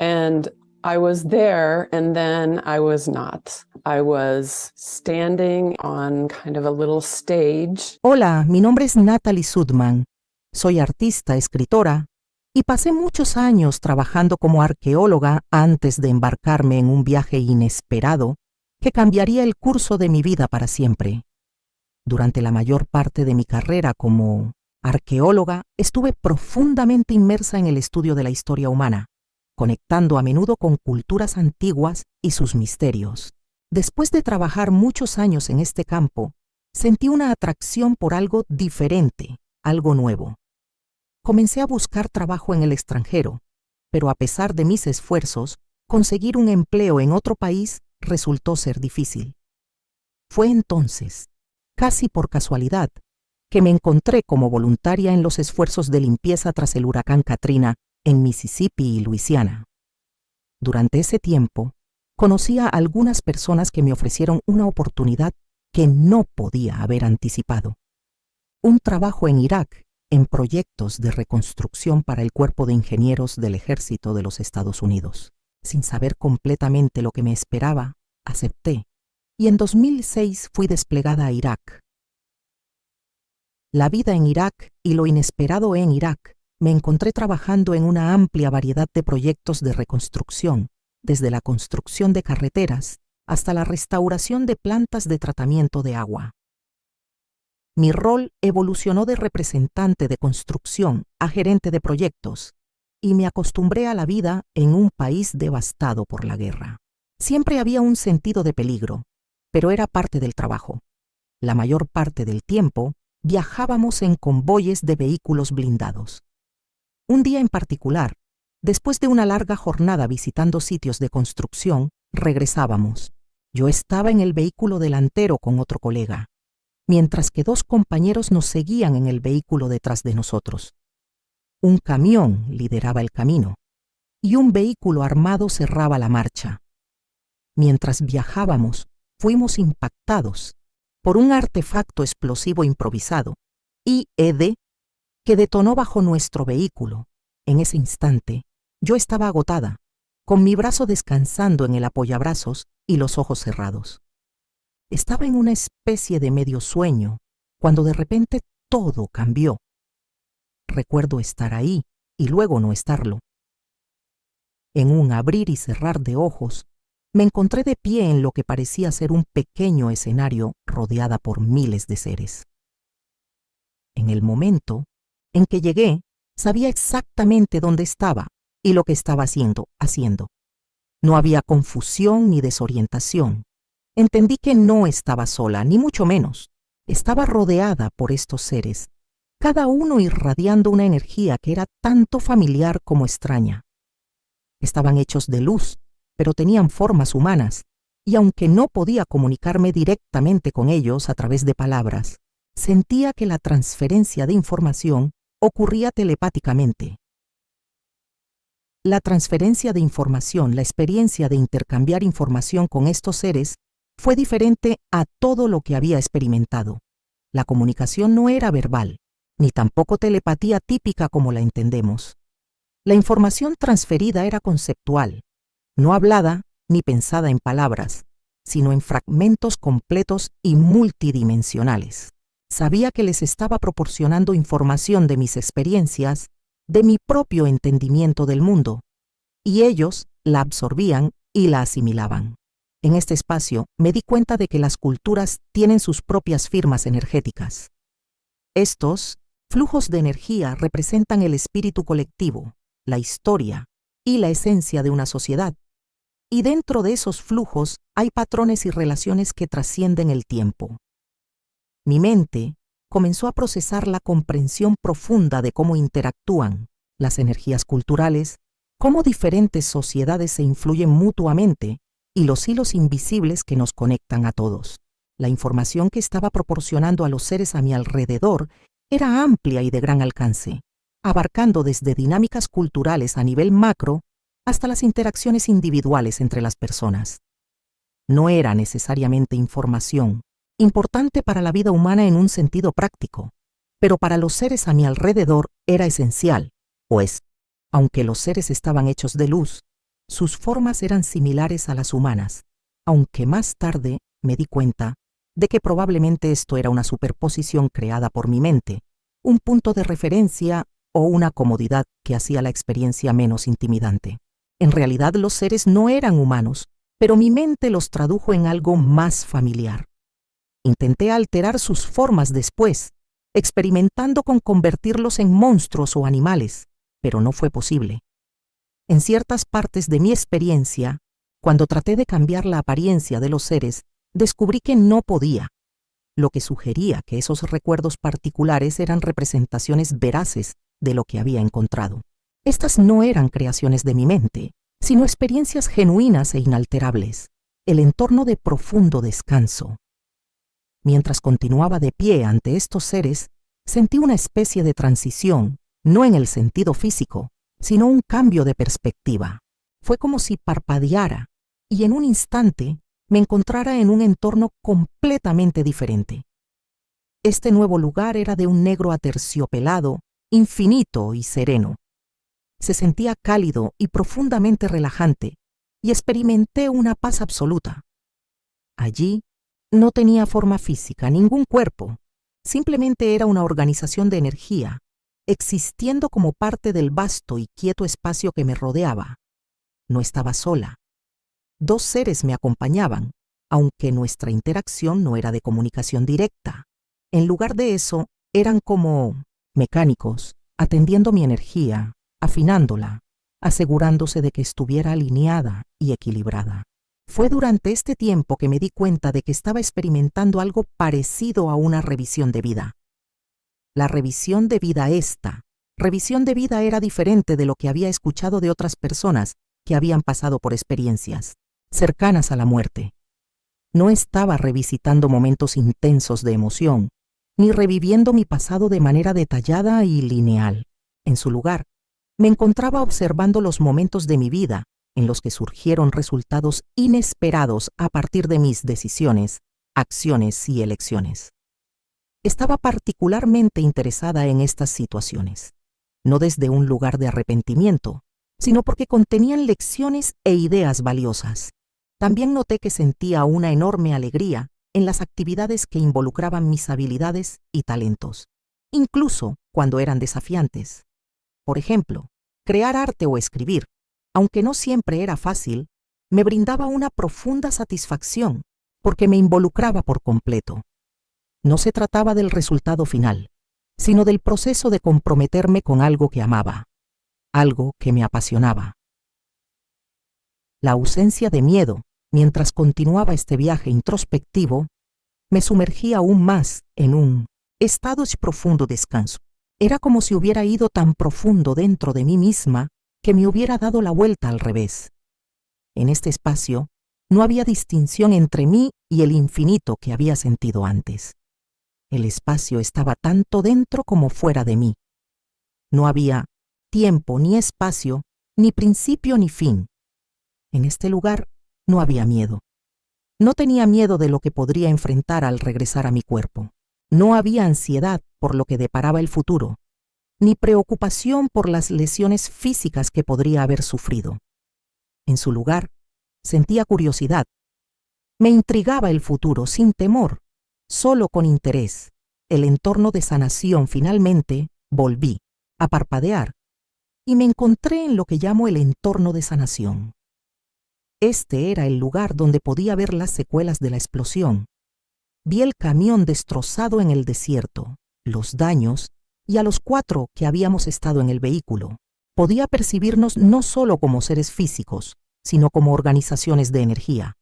And I was there and then I was not. I was standing on kind of a little stage. Hola, mi nombre es Natalie Sudman. Soy artista, escritora, y pasé muchos años trabajando como arqueóloga antes de embarcarme en un viaje inesperado que cambiaría el curso de mi vida para siempre. Durante la mayor parte de mi carrera como arqueóloga, estuve profundamente inmersa en el estudio de la historia humana, conectando a menudo con culturas antiguas y sus misterios. Después de trabajar muchos años en este campo, sentí una atracción por algo diferente, algo nuevo. Comencé a buscar trabajo en el extranjero, pero a pesar de mis esfuerzos, conseguir un empleo en otro país resultó ser difícil. Fue entonces, casi por casualidad, que me encontré como voluntaria en los esfuerzos de limpieza tras el huracán Katrina en Mississippi y Luisiana. Durante ese tiempo, conocí a algunas personas que me ofrecieron una oportunidad que no podía haber anticipado. Un trabajo en Irak en proyectos de reconstrucción para el Cuerpo de Ingenieros del Ejército de los Estados Unidos. Sin saber completamente lo que me esperaba, acepté, y en 2006 fui desplegada a Irak. La vida en Irak y lo inesperado en Irak, me encontré trabajando en una amplia variedad de proyectos de reconstrucción, desde la construcción de carreteras hasta la restauración de plantas de tratamiento de agua. Mi rol evolucionó de representante de construcción a gerente de proyectos, y me acostumbré a la vida en un país devastado por la guerra. Siempre había un sentido de peligro, pero era parte del trabajo. La mayor parte del tiempo viajábamos en convoyes de vehículos blindados. Un día en particular, después de una larga jornada visitando sitios de construcción, regresábamos. Yo estaba en el vehículo delantero con otro colega, mientras que dos compañeros nos seguían en el vehículo detrás de nosotros. Un camión lideraba el camino y un vehículo armado cerraba la marcha. Mientras viajábamos, fuimos impactados por un artefacto explosivo improvisado, IED, que detonó bajo nuestro vehículo. En ese instante, yo estaba agotada, con mi brazo descansando en el apoyabrazos y los ojos cerrados. Estaba en una especie de medio sueño, cuando de repente todo cambió. Recuerdo estar ahí y luego no estarlo. En un abrir y cerrar de ojos, me encontré de pie en lo que parecía ser un pequeño escenario rodeada por miles de seres. En el momento en que llegué, sabía exactamente dónde estaba y lo que estaba haciendo. No había confusión ni desorientación. Entendí que no estaba sola, ni mucho menos. Estaba rodeada por estos seres, cada uno irradiando una energía que era tanto familiar como extraña. Estaban hechos de luz, pero tenían formas humanas, y aunque no podía comunicarme directamente con ellos a través de palabras, sentía que la transferencia de información ocurría telepáticamente. La transferencia de información, la experiencia de intercambiar información con estos seres, fue diferente a todo lo que había experimentado. La comunicación no era verbal, ni tampoco telepatía típica como la entendemos. La información transferida era conceptual, no hablada ni pensada en palabras, sino en fragmentos completos y multidimensionales. Sabía que les estaba proporcionando información de mis experiencias, de mi propio entendimiento del mundo, y ellos la absorbían y la asimilaban. En este espacio me di cuenta de que las culturas tienen sus propias firmas energéticas. Estos flujos de energía representan el espíritu colectivo, la historia y la esencia de una sociedad. Y dentro de esos flujos hay patrones y relaciones que trascienden el tiempo. Mi mente comenzó a procesar la comprensión profunda de cómo interactúan las energías culturales, cómo diferentes sociedades se influyen mutuamente y los hilos invisibles que nos conectan a todos. La información que estaba proporcionando a los seres a mi alrededor era amplia y de gran alcance, abarcando desde dinámicas culturales a nivel macro hasta las interacciones individuales entre las personas. No era necesariamente información importante para la vida humana en un sentido práctico, pero para los seres a mi alrededor era esencial, pues, aunque los seres estaban hechos de luz, Sus formas eran similares a las humanas, aunque más tarde me di cuenta de que probablemente esto era una superposición creada por mi mente, un punto de referencia o una comodidad que hacía la experiencia menos intimidante. En realidad los seres no eran humanos, pero mi mente los tradujo en algo más familiar. Intenté alterar sus formas después, experimentando con convertirlos en monstruos o animales, pero no fue posible. En ciertas partes de mi experiencia, cuando traté de cambiar la apariencia de los seres, descubrí que no podía, lo que sugería que esos recuerdos particulares eran representaciones veraces de lo que había encontrado. Estas no eran creaciones de mi mente, sino experiencias genuinas e inalterables, el entorno de profundo descanso. Mientras continuaba de pie ante estos seres, sentí una especie de transición, no en el sentido físico, sino un cambio de perspectiva. Fue como si parpadeara y en un instante me encontrara en un entorno completamente diferente. Este nuevo lugar era de un negro aterciopelado, infinito y sereno. Se sentía cálido y profundamente relajante, y experimenté una paz absoluta. Allí no tenía forma física, ningún cuerpo. Simplemente era una organización de energía, existiendo como parte del vasto y quieto espacio que me rodeaba. No estaba sola. 2 seres me acompañaban, aunque nuestra interacción no era de comunicación directa. En lugar de eso, eran como mecánicos, atendiendo mi energía, afinándola, asegurándose de que estuviera alineada y equilibrada. Fue durante este tiempo que me di cuenta de que estaba experimentando algo parecido a una revisión de vida. La revisión de vida era diferente de lo que había escuchado de otras personas que habían pasado por experiencias cercanas a la muerte. No estaba revisitando momentos intensos de emoción, ni reviviendo mi pasado de manera detallada y lineal. En su lugar, me encontraba observando los momentos de mi vida en los que surgieron resultados inesperados a partir de mis decisiones, acciones y elecciones. Estaba particularmente interesada en estas situaciones, no desde un lugar de arrepentimiento, sino porque contenían lecciones e ideas valiosas. También noté que sentía una enorme alegría en las actividades que involucraban mis habilidades y talentos, incluso cuando eran desafiantes. Por ejemplo, crear arte o escribir, aunque no siempre era fácil, me brindaba una profunda satisfacción porque me involucraba por completo. No se trataba del resultado final, sino del proceso de comprometerme con algo que amaba, algo que me apasionaba. La ausencia de miedo, mientras continuaba este viaje introspectivo, me sumergía aún más en un estado de profundo descanso. Era como si hubiera ido tan profundo dentro de mí misma que me hubiera dado la vuelta al revés. En este espacio no había distinción entre mí y el infinito que había sentido antes. El espacio estaba tanto dentro como fuera de mí. No había tiempo ni espacio, ni principio ni fin. En este lugar no había miedo. No tenía miedo de lo que podría enfrentar al regresar a mi cuerpo. No había ansiedad por lo que deparaba el futuro, ni preocupación por las lesiones físicas que podría haber sufrido. En su lugar, sentía curiosidad. Me intrigaba el futuro sin temor, solo con interés. El entorno de sanación finalmente volví a parpadear y me encontré en lo que llamo el entorno de sanación. Este era el lugar donde podía ver las secuelas de la explosión. Vi el camión destrozado en el desierto, los daños y a los 4 que habíamos estado en el vehículo. Podía percibirnos no solo como seres físicos, sino como organizaciones de energía.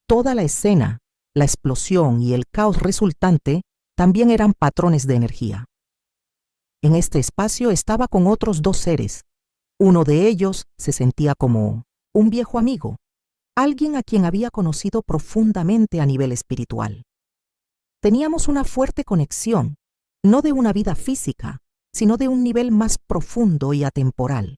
Toda la escena, la explosión y el caos resultante también eran patrones de energía. En este espacio estaba con otros 2 seres. Uno de ellos se sentía como un viejo amigo, alguien a quien había conocido profundamente a nivel espiritual. Teníamos una fuerte conexión, no de una vida física, sino de un nivel más profundo y atemporal.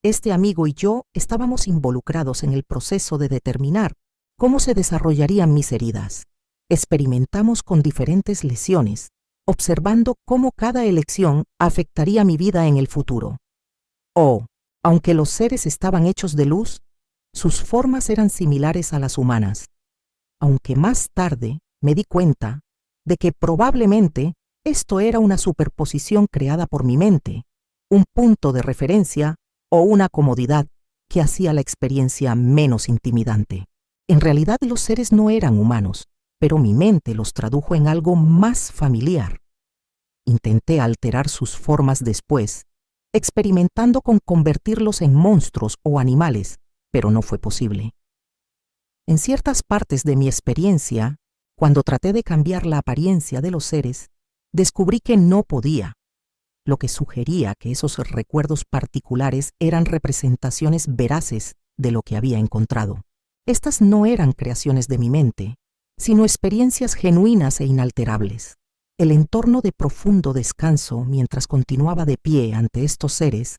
Este amigo y yo estábamos involucrados en el proceso de determinar cómo se desarrollarían mis heridas. Experimentamos con diferentes lesiones, observando cómo cada elección afectaría mi vida en el futuro. Aunque los seres estaban hechos de luz, sus formas eran similares a las humanas, aunque más tarde me di cuenta de que probablemente esto era una superposición creada por mi mente, un punto de referencia o una comodidad que hacía la experiencia menos intimidante. En realidad los seres no eran humanos, pero mi mente los tradujo en algo más familiar. Intenté alterar sus formas después, experimentando con convertirlos en monstruos o animales, pero no fue posible. En ciertas partes de mi experiencia, cuando traté de cambiar la apariencia de los seres, descubrí que no podía, lo que sugería que esos recuerdos particulares eran representaciones veraces de lo que había encontrado. Estas no eran creaciones de mi mente, sino experiencias genuinas e inalterables. El entorno de profundo descanso mientras continuaba de pie ante estos seres,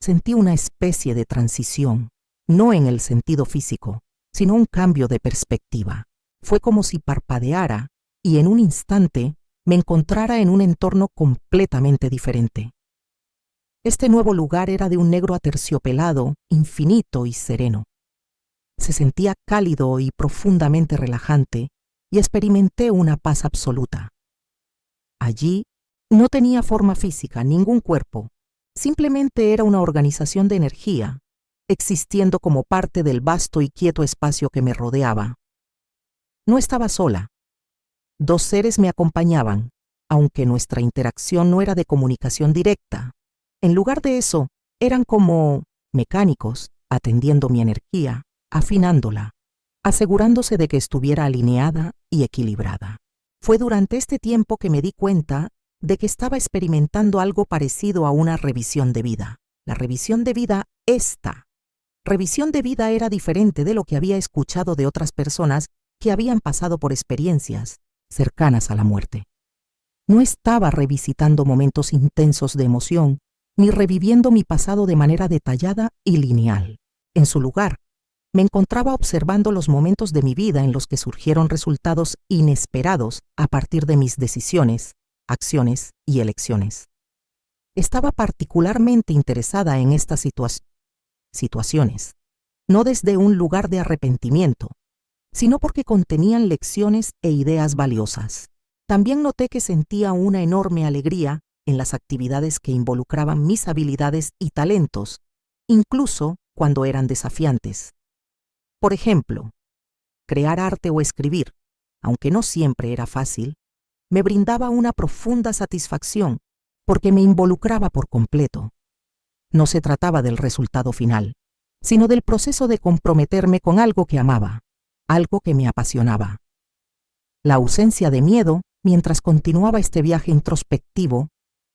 sentí una especie de transición, no en el sentido físico, sino un cambio de perspectiva. Fue como si parpadeara y en un instante me encontrara en un entorno completamente diferente. Este nuevo lugar era de un negro aterciopelado, infinito y sereno. Se sentía cálido y profundamente relajante y experimenté una paz absoluta. Allí no tenía forma física, ningún cuerpo, simplemente era una organización de energía, existiendo como parte del vasto y quieto espacio que me rodeaba. No estaba sola. 2 seres me acompañaban, aunque nuestra interacción no era de comunicación directa. En lugar de eso, eran como mecánicos, atendiendo mi energía, afinándola, asegurándose de que estuviera alineada y equilibrada. Fue durante este tiempo que me di cuenta de que estaba experimentando algo parecido a una revisión de vida. La revisión de vida, revisión de vida era diferente de lo que había escuchado de otras personas que habían pasado por experiencias cercanas a la muerte. No estaba revisitando momentos intensos de emoción, ni reviviendo mi pasado de manera detallada y lineal. En su lugar, me encontraba observando los momentos de mi vida en los que surgieron resultados inesperados a partir de mis decisiones, acciones y elecciones. Estaba particularmente interesada en estas situaciones, no desde un lugar de arrepentimiento, sino porque contenían lecciones e ideas valiosas. También noté que sentía una enorme alegría en las actividades que involucraban mis habilidades y talentos, incluso cuando eran desafiantes. Por ejemplo, crear arte o escribir, aunque no siempre era fácil, me brindaba una profunda satisfacción porque me involucraba por completo. No se trataba del resultado final, sino del proceso de comprometerme con algo que amaba, algo que me apasionaba. La ausencia de miedo, mientras continuaba este viaje introspectivo,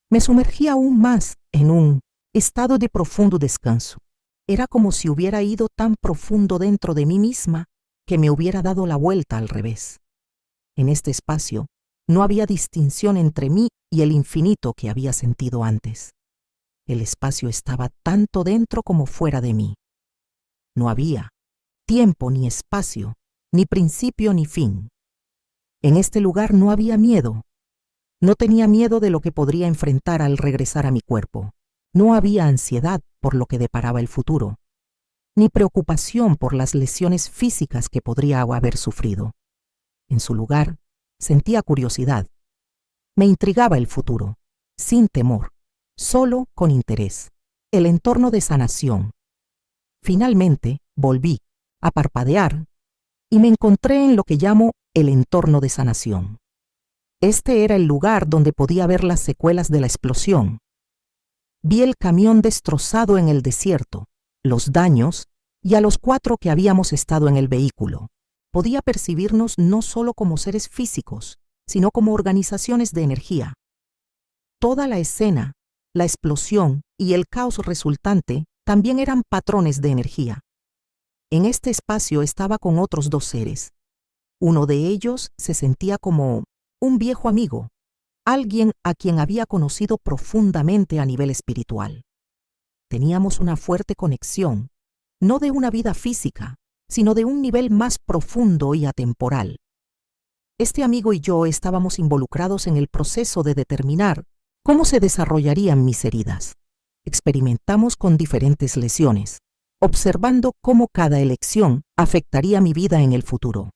me sumergía aún más en un estado de profundo descanso. Era como si hubiera ido tan profundo dentro de mí misma que me hubiera dado la vuelta al revés. En este espacio no había distinción entre mí y el infinito que había sentido antes. El espacio estaba tanto dentro como fuera de mí. No había tiempo ni espacio, ni principio ni fin. En este lugar no había miedo. No tenía miedo de lo que podría enfrentar al regresar a mi cuerpo. No había ansiedad por lo que deparaba el futuro, ni preocupación por las lesiones físicas que podría haber sufrido. En su lugar, sentía curiosidad. Me intrigaba el futuro, sin temor, solo con interés, el entorno de sanación. Finalmente, volví a parpadear y me encontré en lo que llamo el entorno de sanación. Este era el lugar donde podía ver las secuelas de la explosión. Vi el camión destrozado en el desierto, los daños y a los 4 que habíamos estado en el vehículo. Podía percibirnos no solo como seres físicos, sino como organizaciones de energía. Toda la escena, la explosión y el caos resultante también eran patrones de energía. En este espacio estaba con otros 2 seres. Uno de ellos se sentía como un viejo amigo, alguien a quien había conocido profundamente a nivel espiritual. Teníamos una fuerte conexión, no de una vida física, sino de un nivel más profundo y atemporal. Este amigo y yo estábamos involucrados en el proceso de determinar cómo se desarrollarían mis heridas. experimentamos con diferentes lesiones, observando cómo cada elección afectaría mi vida en el futuro.